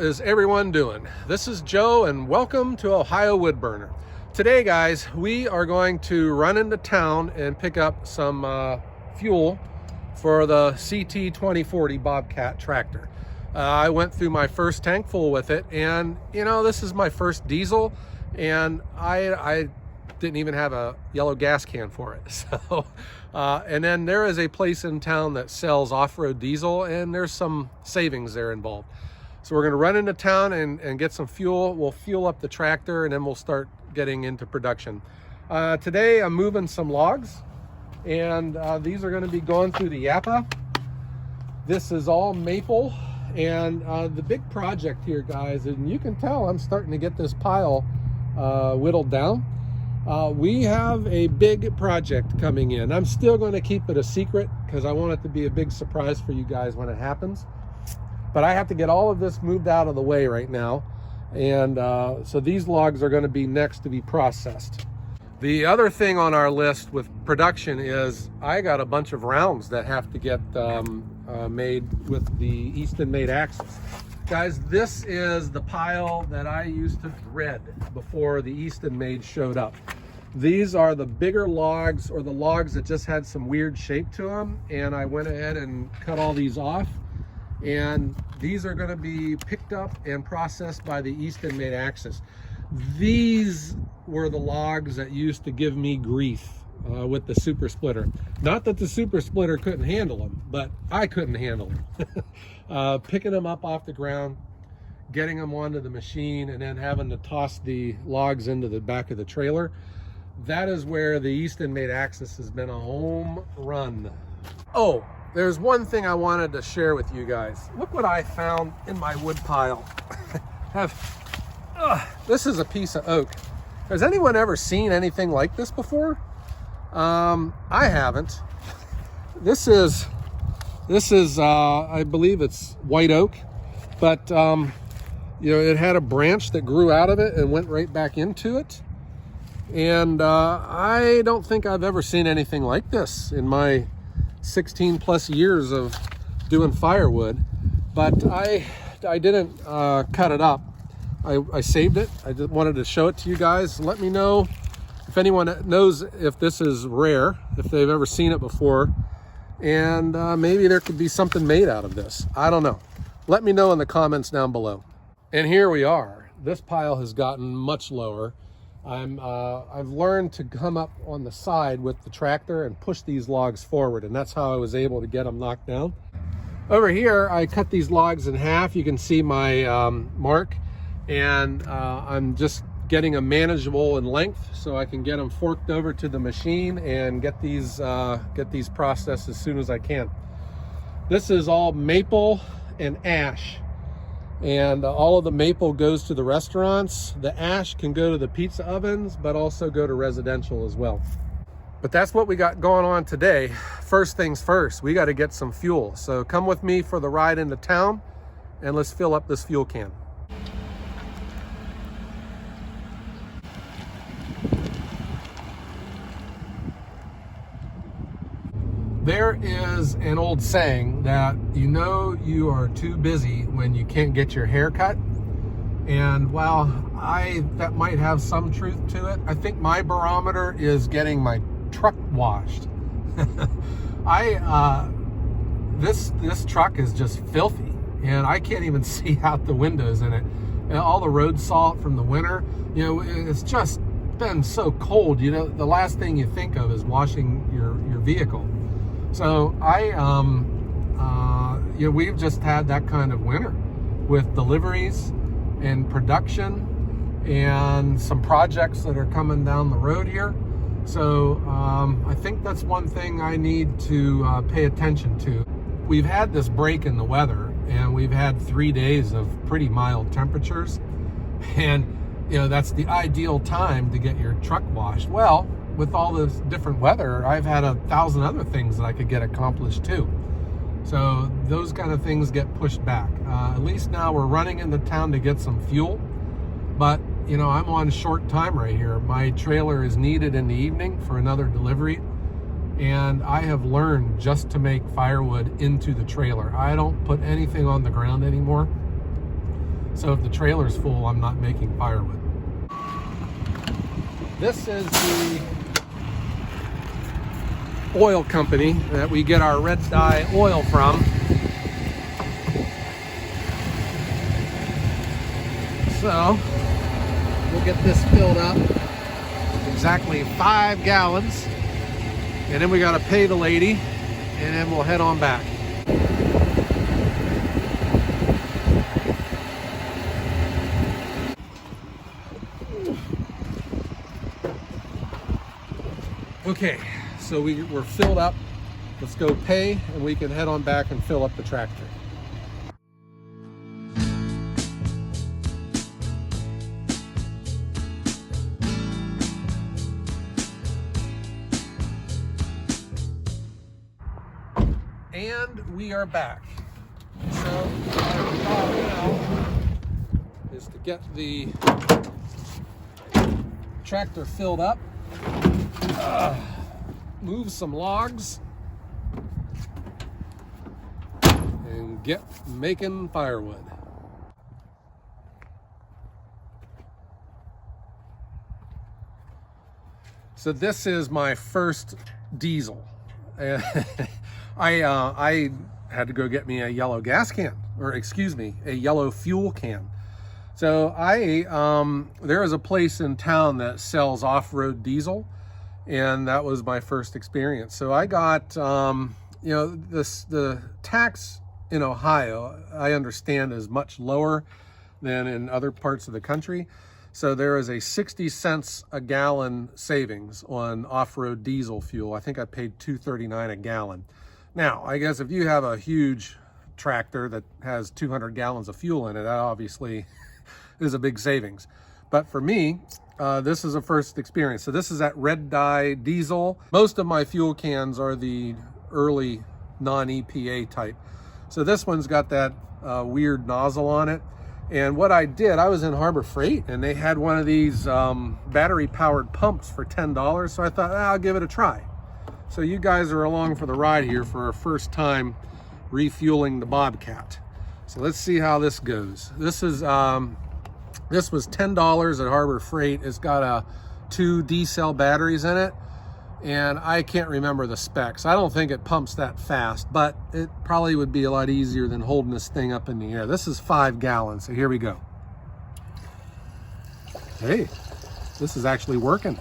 is everyone doing? This is Joe and welcome to Ohio Woodburner. Today guys, we are going to run into town and pick up some fuel for the CT 2040 Bobcat tractor. I went through my first tank full with it, and you know, this is my first diesel, and I didn't even have a yellow gas can for it. So and then there is a place in town that sells off-road diesel, and there's some savings there involved. So we're going to run into town and get some fuel. We'll fuel up the tractor, and then we'll start getting into production. Today I'm moving some logs, and these are going to be going through the Yappa. This is all maple, and the big project here, guys, and you can tell I'm starting to get this pile whittled down. We have a big project coming in. I'm still going to keep it a secret because I want it to be a big surprise for you guys when it happens. But I have to get all of this moved out of the way right now. And so these logs are going to be next to be processed. The other thing on our list with production is I got a bunch of rounds that have to get made with the Easton-made axles. Guys, this is the pile that I used to dread before the Easton-made showed up. These are the bigger logs, or the logs that just had some weird shape to them, and I went ahead and cut all these off. And these are going to be picked up and processed by the Easton-made axis. These were the logs that used to give me grief with the super splitter. Not that the super splitter couldn't handle them, but I couldn't handle them. Picking them up off the ground, getting them onto the machine, and then having to toss the logs into the back of the trailer. That is where the Easton-made axis has been a home run. Oh, there's one thing I wanted to share with you guys. Look what I found in my wood pile. This is a piece of oak. Has anyone ever seen anything like this before? I haven't. This is I believe it's white oak, but you know, it had a branch that grew out of it and went right back into it. And I don't think I've ever seen anything like this in my 16 plus years of doing firewood. But I didn't cut it up. I saved it. I just wanted to show it to you guys. Let me know if anyone knows if this is rare, if they've ever seen it before, and maybe there could be something made out of this. I don't know. Let me know in the comments down below. And here we are. This pile has gotten much lower. I've learned to come up on the side with the tractor and push these logs forward, and that's how I was able to get them knocked down. Over here, I cut these logs in half. You can see my mark, and I'm just getting them manageable in length so I can get them forked over to the machine and get these processed as soon as I can. This is all maple and ash. And all of the maple goes to the restaurants. The ash can go to the pizza ovens, but also go to residential as well. But that's what we got going on today. First things first, we got to get some fuel. So come with me for the ride into town, and let's fill up this fuel can. There is an old saying that you know you are too busy when you can't get your hair cut. And while that might have some truth to it, I think my barometer is getting my truck washed. This truck is just filthy, and I can't even see out the windows in it. And all the road salt from the winter, you know, it's just been so cold. You know, the last thing you think of is washing your vehicle. So you know, we've just had that kind of winter with deliveries and production and some projects that are coming down the road here. So I think that's one thing I need to pay attention to. We've had this break in the weather, and we've had 3 days of pretty mild temperatures. And, you know, that's the ideal time to get your truck washed. Well, with all this different weather, I've had 1,000 other things that I could get accomplished too. So those kind of things get pushed back. At least now we're running into town to get some fuel. But, you know, I'm on short time right here. My trailer is needed in the evening for another delivery. And I have learned just to make firewood into the trailer. I don't put anything on the ground anymore. So if the trailer's full, I'm not making firewood. This is the oil company that we get our red dye oil from. So we'll get this filled up, exactly 5 gallons, and then we got to pay the lady, and then we'll head on back. Okay, so we're filled up. Let's go pay, and we can head on back and fill up the tractor. And we are back. So our job now is to get the tractor filled up, move some logs, and get making firewood. So this is my first diesel. I had to go get me a yellow gas can, or excuse me, a yellow fuel can. So there is a place in town that sells off-road diesel, and that was my first experience. So I got, the tax in Ohio, I understand, is much lower than in other parts of the country. So there is a 60 cents a gallon savings on off-road diesel fuel. I think I paid $2.39 a gallon. Now, I guess if you have a huge tractor that has 200 gallons of fuel in it, that obviously is a big savings. But for me, this is a first experience. So this is that red dye diesel. Most of my fuel cans are the early non-EPA type. So this one's got that weird nozzle on it. And what I did, I was in Harbor Freight and they had one of these battery powered pumps for $10. So I thought, I'll give it a try. So you guys are along for the ride here for our first time refueling the Bobcat. So let's see how this goes. This was $10 at Harbor Freight. It's got 2 D-cell batteries in it, and I can't remember the specs. I don't think it pumps that fast, but it probably would be a lot easier than holding this thing up in the air. This is 5 gallons, so here we go. Hey, this is actually working.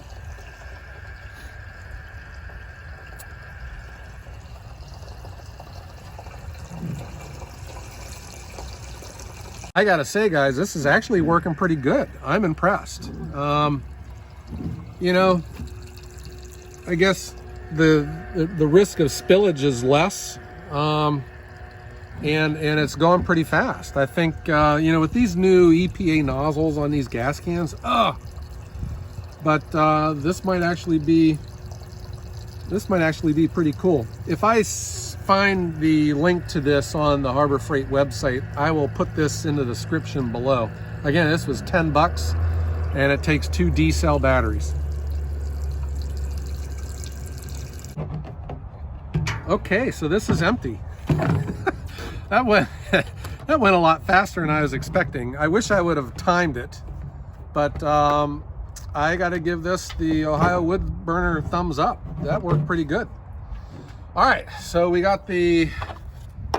I gotta say, guys, this is actually working pretty good. I'm impressed. You know, I guess the risk of spillage is less, and it's going pretty fast. I think with these new EPA nozzles on these gas cans, but this might actually be pretty cool. If I find the link to this on the Harbor Freight website, I will put this in the description below. Again, this was $10 and it takes 2 D-cell batteries. Okay, so this is empty. that went a lot faster than I was expecting. I wish I would have timed it, but I got to give this the Ohio wood burner thumbs up. That worked pretty good. All right, so we got the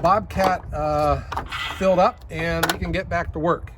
Bobcat filled up and we can get back to work.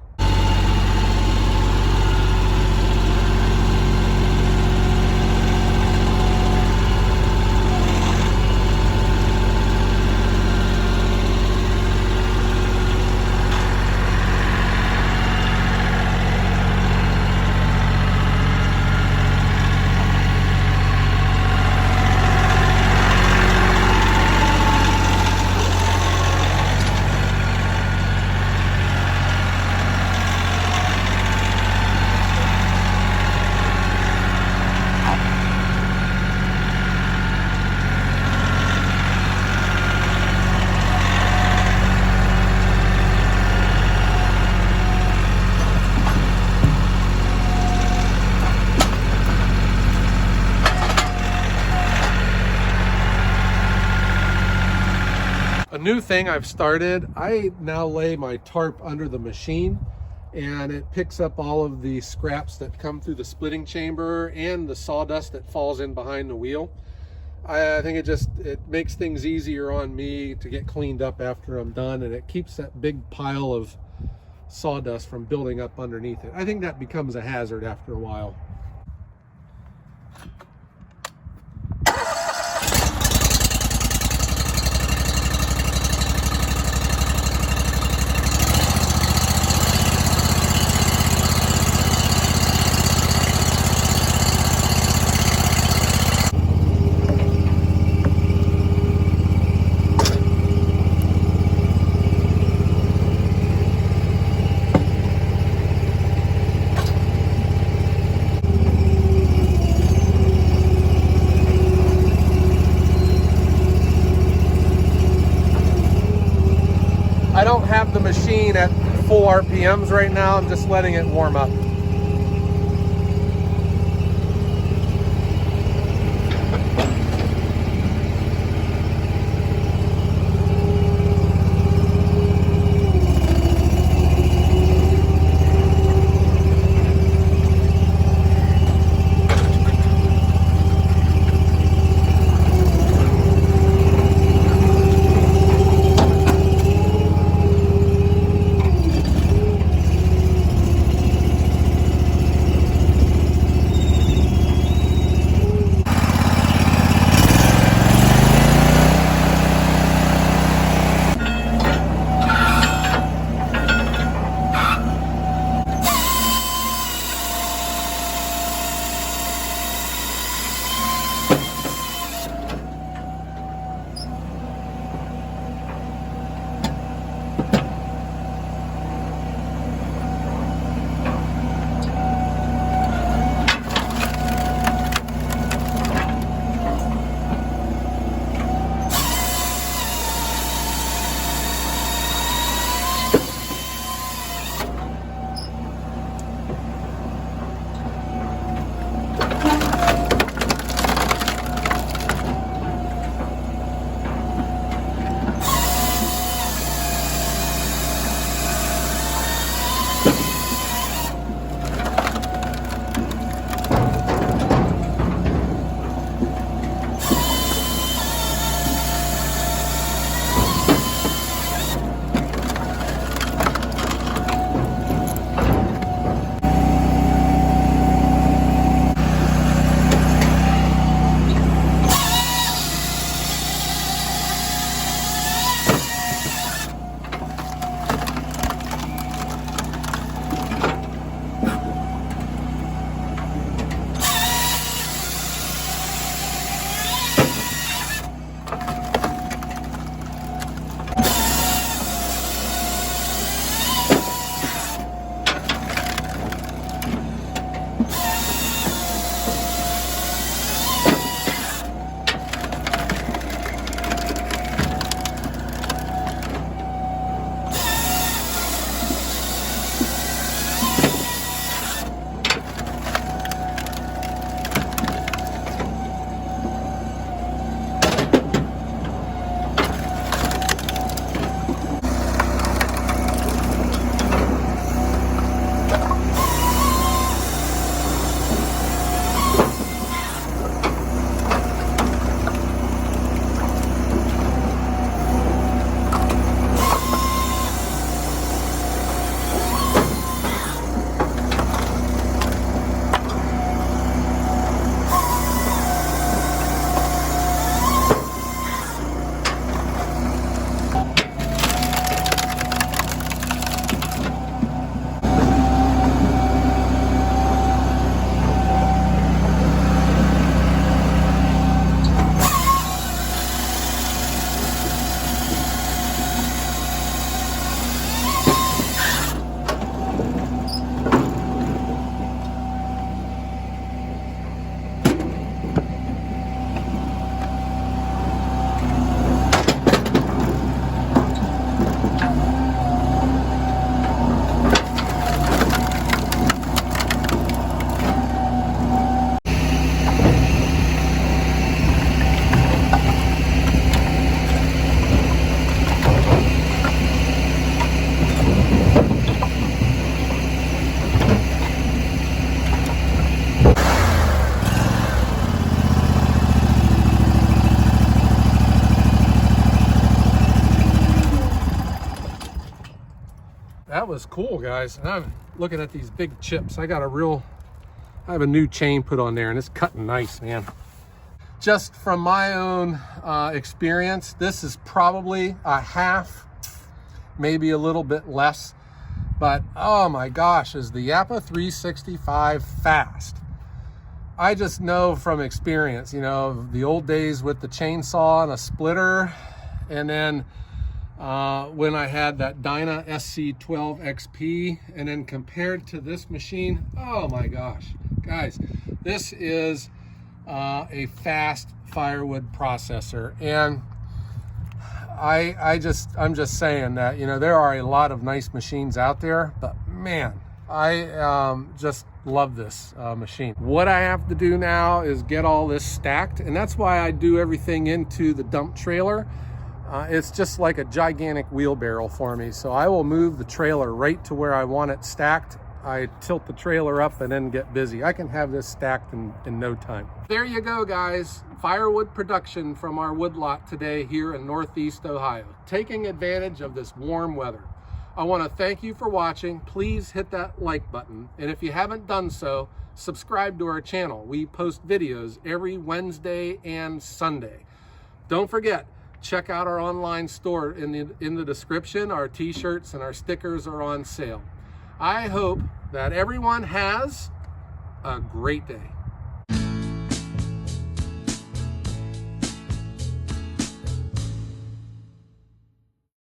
New thing I've started, I now lay my tarp under the machine, and it picks up all of the scraps that come through the splitting chamber and the sawdust that falls in behind the wheel. I think it makes things easier on me to get cleaned up after I'm done, and it keeps that big pile of sawdust from building up underneath it. I think that becomes a hazard after a while. I don't have the machine at full RPMs right now. I'm just letting it warm up. was cool, guys. And I'm looking at these big chips. I have a new chain put on there, and it's cutting nice, man. Just from my own experience, this is probably a half, maybe a little bit less. But oh my gosh, is the Yappa 365 fast? I just know from experience, you know, the old days with the chainsaw and a splitter, and then when I had that Dyna SC12 XP, and then compared to this machine, oh my gosh, guys, this is a fast Firewood processor. And I'm just saying that, you know, there are a lot of nice machines out there, but man, I just love this machine. What I have to do now is get all this stacked, and that's why I do everything into the dump trailer. It's just like a gigantic wheelbarrow for me. So I will move the trailer right to where I want it stacked. I tilt the trailer up and then get busy. I can have this stacked in no time. There you go, guys. Firewood production from our woodlot today here in Northeast Ohio, taking advantage of this warm weather. I want to thank you for watching. Please hit that like button. And if you haven't done so, subscribe to our channel. We post videos every Wednesday and Sunday. Don't forget, check out our online store in the description. Our t-shirts and our stickers are on sale. I hope that everyone has a great day.